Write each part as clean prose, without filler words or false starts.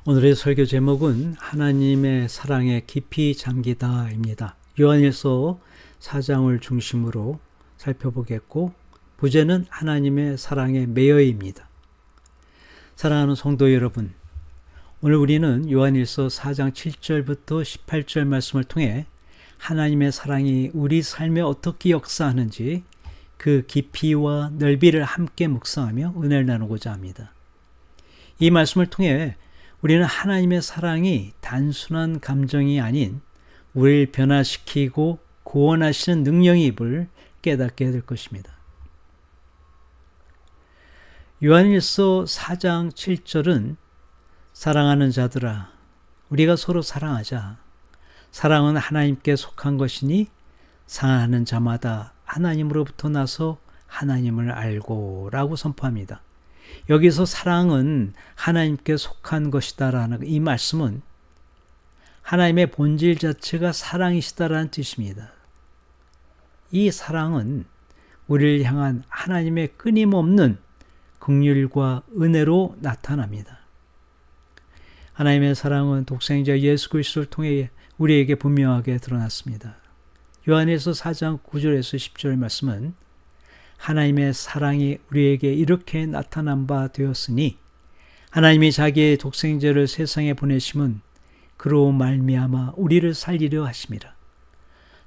오늘의 설교 제목은 하나님의 사랑에 깊이 잠기다입니다. 요한일서 4장을 중심으로 살펴보겠고, 부제는 하나님의 사랑에 매여입니다. 사랑하는 성도 여러분, 오늘 우리는 요한일서 4장 7절부터 18절 말씀을 통해 하나님의 사랑이 우리 삶에 어떻게 역사하는지 그 깊이와 넓이를 함께 묵상하며 은혜를 나누고자 합니다. 이 말씀을 통해 우리는 하나님의 사랑이 단순한 감정이 아닌 우리를 변화시키고 구원하시는 능력임을 깨닫게 될 것입니다. 요한일서 4장 7절은 사랑하는 자들아, 우리가 서로 사랑하자. 사랑은 하나님께 속한 것이니 사랑하는 자마다 하나님으로부터 나서 하나님을 알고 라고 선포합니다. 여기서 사랑은 하나님께 속한 것이다라는 이 말씀은 하나님의 본질 자체가 사랑이시다라는 뜻입니다. 이 사랑은 우리를 향한 하나님의 끊임없는 긍휼과 은혜로 나타납니다. 하나님의 사랑은 독생자 예수 그리스도를 통해 우리에게 분명하게 드러났습니다. 요한일서 4장 9절에서 10절 말씀은 하나님의 사랑이 우리에게 이렇게 나타난 바 되었으니 하나님이 자기의 독생자를 세상에 보내심은 그로 말미암아 우리를 살리려 하심이라.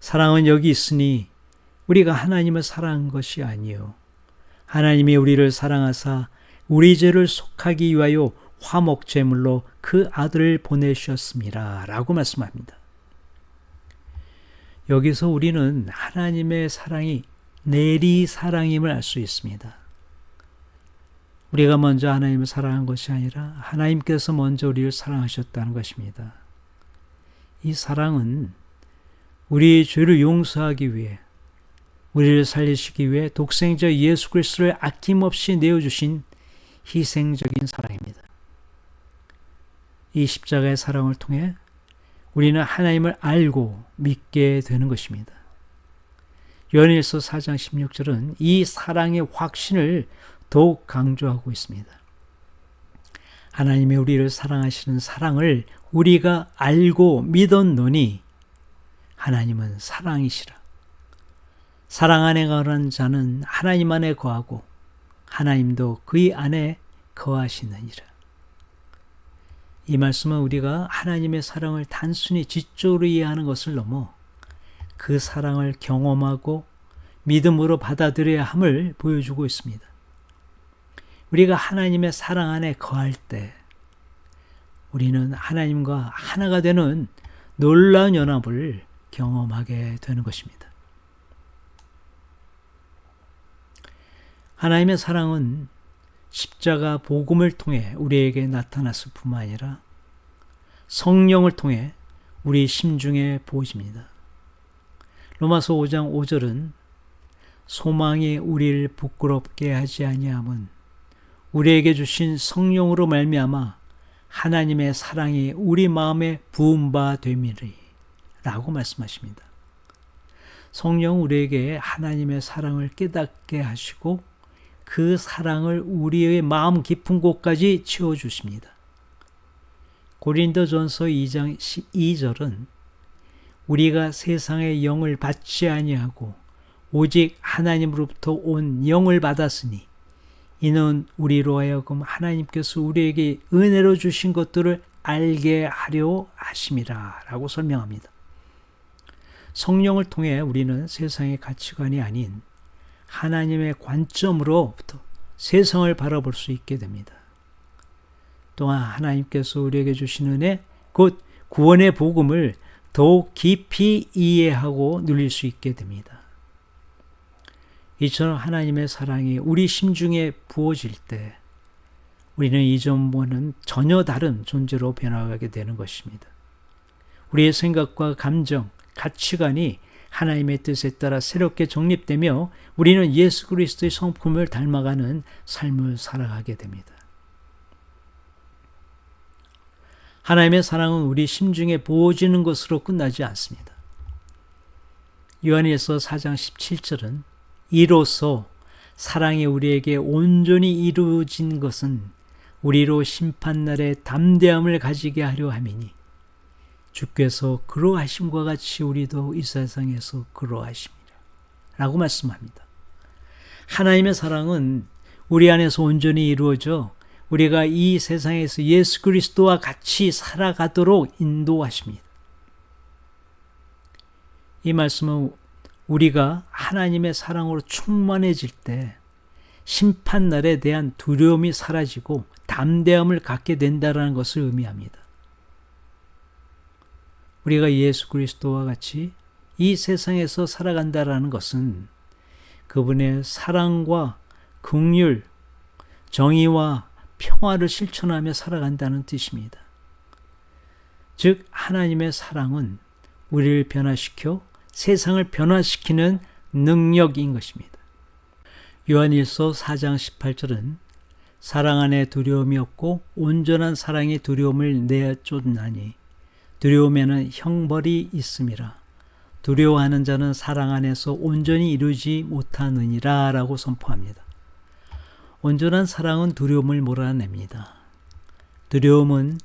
사랑은 여기 있으니 우리가 하나님을 사랑한 것이 아니요 하나님이 우리를 사랑하사 우리 죄를 속하기 위하여 화목제물로 그 아들을 보내셨습니다 라고 말씀합니다. 여기서 우리는 하나님의 사랑이 내리 사랑임을 알 수 있습니다. 우리가 먼저 하나님을 사랑한 것이 아니라 하나님께서 먼저 우리를 사랑하셨다는 것입니다. 이 사랑은 우리의 죄를 용서하기 위해, 우리를 살리시기 위해 독생자 예수 그리스도를 아낌없이 내어주신 희생적인 사랑입니다. 이 십자가의 사랑을 통해 우리는 하나님을 알고 믿게 되는 것입니다. 요한일서 4장 16절은 이 사랑의 확신을 더욱 강조하고 있습니다. 하나님이 우리를 사랑하시는 사랑을 우리가 알고 믿었노니 하나님은 사랑이시라. 사랑 안에 거하는 자는 하나님 안에 거하고 하나님도 그의 안에 거하시느니라. 이 말씀은 우리가 하나님의 사랑을 단순히 지적으로 이해하는 것을 넘어 그 사랑을 경험하고 믿음으로 받아들여야 함을 보여주고 있습니다. 우리가 하나님의 사랑 안에 거할 때 우리는 하나님과 하나가 되는 놀라운 연합을 경험하게 되는 것입니다. 하나님의 사랑은 십자가 복음을 통해 우리에게 나타났을 뿐만 아니라 성령을 통해 우리 심중에 보여집니다. 로마서 5장 5절은 소망이 우리를 부끄럽게 하지 아니함은 우리에게 주신 성령으로 말미암아 하나님의 사랑이 우리 마음에 부은 바 됨이리 라고 말씀하십니다. 성령은 우리에게 하나님의 사랑을 깨닫게 하시고 그 사랑을 우리의 마음 깊은 곳까지 채워주십니다. 고린도전서 2장 12절은 우리가 세상의 영을 받지 아니하고 오직 하나님으로부터 온 영을 받았으니 이는 우리로 하여금 하나님께서 우리에게 은혜로 주신 것들을 알게 하려 하심이라 라고 설명합니다. 성령을 통해 우리는 세상의 가치관이 아닌 하나님의 관점으로부터 세상을 바라볼 수 있게 됩니다. 또한 하나님께서 우리에게 주신 은혜, 곧 구원의 복음을 더욱 깊이 이해하고 누릴 수 있게 됩니다. 이처럼 하나님의 사랑이 우리 심중에 부어질 때 우리는 이전과는 전혀 다른 존재로 변화하게 되는 것입니다. 우리의 생각과 감정, 가치관이 하나님의 뜻에 따라 새롭게 정립되며 우리는 예수 그리스도의 성품을 닮아가는 삶을 살아가게 됩니다. 하나님의 사랑은 우리 심중에 부어지는 것으로 끝나지 않습니다. 요한일서 4장 17절은 이로써 사랑이 우리에게 온전히 이루어진 것은 우리로 심판날에 담대함을 가지게 하려 함이니 주께서 그러하심과 같이 우리도 이 세상에서 그러하심이라 라고 말씀합니다. 하나님의 사랑은 우리 안에서 온전히 이루어져 우리가 이 세상에서 예수 그리스도와 같이 살아가도록 인도하십니다. 이 말씀은 우리가 하나님의 사랑으로 충만해질 때 심판날에 대한 두려움이 사라지고 담대함을 갖게 된다는 것을 의미합니다. 우리가 예수 그리스도와 같이 이 세상에서 살아간다는 것은 그분의 사랑과 긍휼, 정의와 평화를 실천하며 살아간다는 뜻입니다. 즉 하나님의 사랑은 우리를 변화시켜 세상을 변화시키는 능력인 것입니다. 요한일서 4장 18절은 사랑 안에 두려움이 없고 온전한 사랑이 두려움을 내쫓나니 두려움에는 형벌이 있음이라. 두려워하는 자는 사랑 안에서 온전히 이루지 못하느니라 라고 선포합니다. 온전한 사랑은 두려움을 몰아냅니다. 두려움은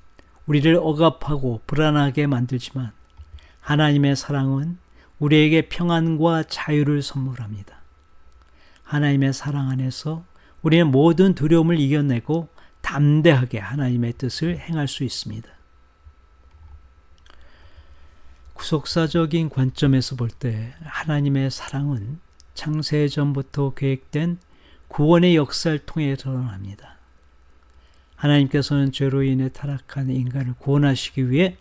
우리를 억압하고 불안하게 만들지만 하나님의 사랑은 우리에게 평안과 자유를 선물합니다. 하나님의 사랑 안에서 우리는 모든 두려움을 이겨내고 담대하게 하나님의 뜻을 행할 수 있습니다. 구속사적인 관점에서 볼 때 하나님의 사랑은 창세전부터 계획된 구원의 역사를 통해 드러납니다. 하나님께서는 죄로 인해 타락한 인간을 구원하시기 위해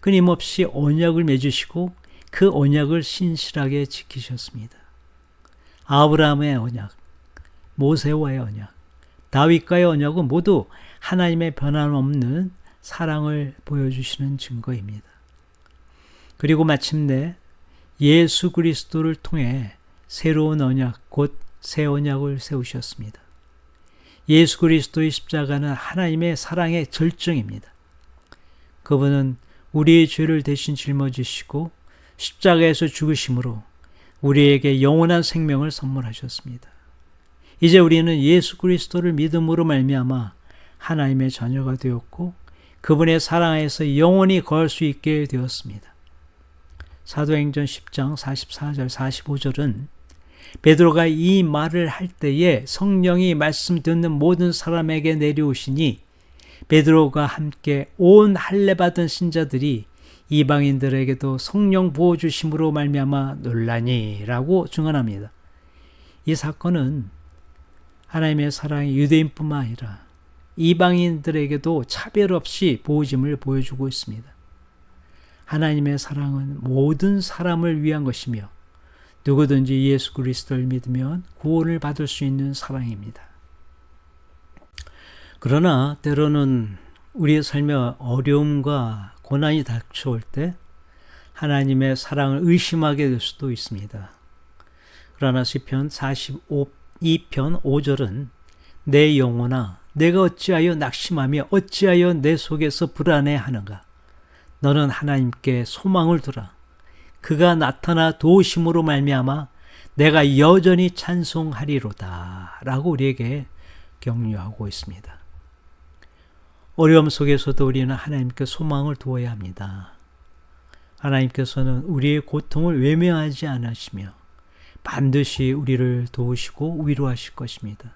끊임없이 언약을 맺으시고 그 언약을 신실하게 지키셨습니다. 아브라함의 언약, 모세와의 언약, 다윗과의 언약은 모두 하나님의 변함없는 사랑을 보여주시는 증거입니다. 그리고 마침내 예수 그리스도를 통해 새로운 언약, 곧 새 언약을 세우셨습니다. 예수 그리스도의 십자가는 하나님의 사랑의 절정입니다. 그분은 우리의 죄를 대신 짊어지시고 십자가에서 죽으심으로 우리에게 영원한 생명을 선물하셨습니다. 이제 우리는 예수 그리스도를 믿음으로 말미암아 하나님의 자녀가 되었고 그분의 사랑 안에서 영원히 거할 수 있게 되었습니다. 사도행전 10장 44절 45절은 베드로가 이 말을 할 때에 성령이 말씀 듣는 모든 사람에게 내려오시니 베드로가 함께 온 할례 받은 신자들이 이방인들에게도 성령 부어 주심으로 말미암아 놀라니라고 증언합니다. 이 사건은 하나님의 사랑이 유대인뿐만 아니라 이방인들에게도 차별 없이 부어짐을 보여주고 있습니다. 하나님의 사랑은 모든 사람을 위한 것이며 누구든지 예수 그리스도를 믿으면 구원을 받을 수 있는 사랑입니다. 그러나 때로는 우리의 삶에 어려움과 고난이 닥쳐올 때 하나님의 사랑을 의심하게 될 수도 있습니다. 그러나 시편 42편 5절은 내 영혼아 내가 어찌하여 낙심하며 어찌하여 내 속에서 불안해하는가. 너는 하나님께 소망을 두라. 그가 나타나 도우심으로 말미암아 내가 여전히 찬송하리로다 라고 우리에게 격려하고 있습니다. 어려움 속에서도 우리는 하나님께 소망을 두어야 합니다. 하나님께서는 우리의 고통을 외면하지 않으시며 반드시 우리를 도우시고 위로하실 것입니다.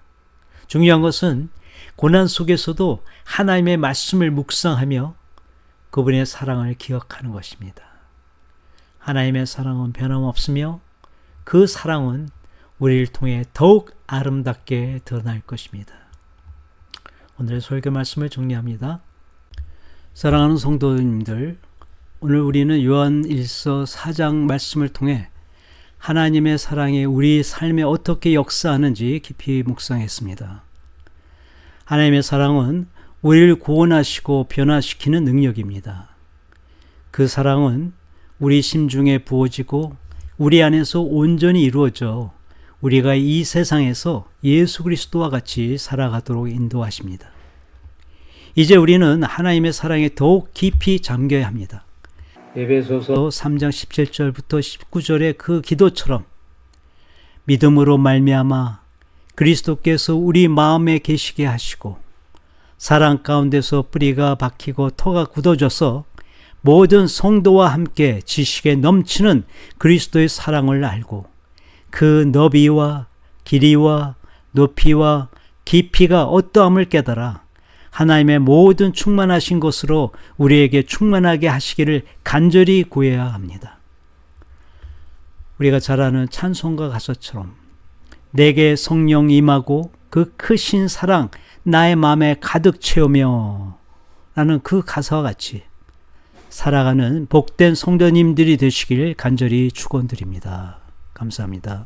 중요한 것은 고난 속에서도 하나님의 말씀을 묵상하며 그분의 사랑을 기억하는 것입니다. 하나님의 사랑은 변함없으며 그 사랑은 우리를 통해 더욱 아름답게 드러날 것입니다. 오늘의 설교 말씀을 정리합니다. 사랑하는 성도님들, 오늘 우리는 요한일서 4장 말씀을 통해 하나님의 사랑이 우리 삶에 어떻게 역사하는지 깊이 묵상했습니다. 하나님의 사랑은 우리를 구원하시고 변화시키는 능력입니다. 그 사랑은 우리 심중에 부어지고 우리 안에서 온전히 이루어져 우리가 이 세상에서 예수 그리스도와 같이 살아가도록 인도하십니다. 이제 우리는 하나님의 사랑에 더욱 깊이 잠겨야 합니다. 에베소서 3장 17절부터 19절의 그 기도처럼 믿음으로 말미암아 그리스도께서 우리 마음에 계시게 하시고 사랑 가운데서 뿌리가 박히고 터가 굳어져서 모든 성도와 함께 지식에 넘치는 그리스도의 사랑을 알고 그 너비와 길이와 높이와 깊이가 어떠함을 깨달아 하나님의 모든 충만하신 것으로 우리에게 충만하게 하시기를 간절히 구해야 합니다. 우리가 잘 아는 찬송가 가사처럼 내게 성령 임하고 그 크신 사랑 나의 마음에 가득 채우며 라는 그 가사와 같이 살아가는 복된 성도님들이 되시길 간절히 축원드립니다. 감사합니다.